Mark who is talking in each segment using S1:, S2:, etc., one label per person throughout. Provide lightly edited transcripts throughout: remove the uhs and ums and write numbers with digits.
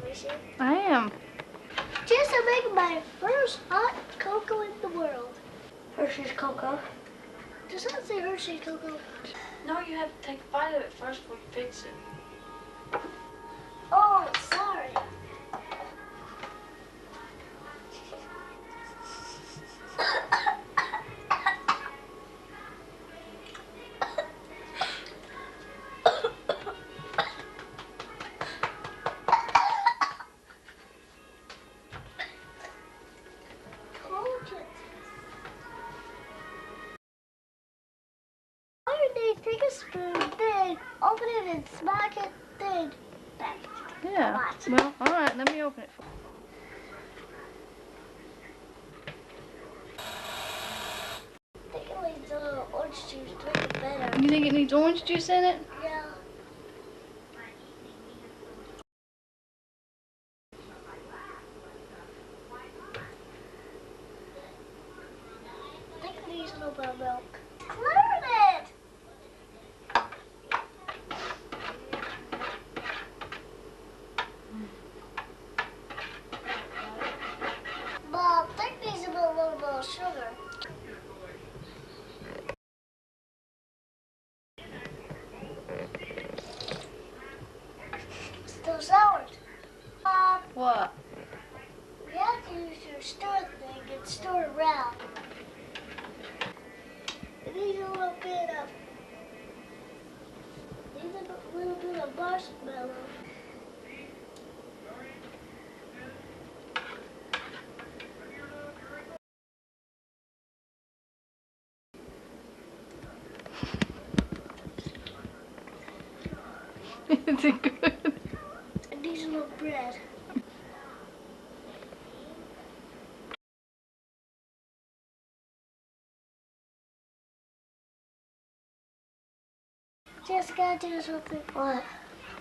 S1: Missy?
S2: I am.
S1: Just to make my first hot cocoa in the world. Hershey's cocoa. Does that say Hershey's cocoa?
S2: No, you have to take a bite of it first before you fix it.
S1: Oh, sorry. Take a spoon, then open it and smack it, then back.
S2: Yeah. Well, all right. Let me open it for
S1: I think it needs a little orange juice to make it better.
S2: you. Think it needs orange juice in it?
S1: Yeah. I think it needs a little bit of milk. Clearing it! Mom, I think it needs a little bit of sugar. Still sour.
S2: What?
S1: You have to use your stir thing and stir it around. It needs a little bit of marshmallow.
S2: Is it good?
S1: It needs a little bread. Just gotta do something. What?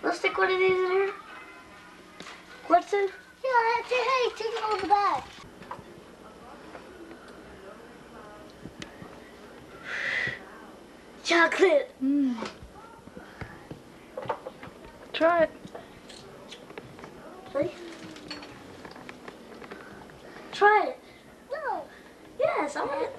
S1: Let's stick one of these in here. What's in? Yeah, hey, take it on the back. Chocolate.
S2: Try it.
S1: Please? Try it. No. Yes, I want it.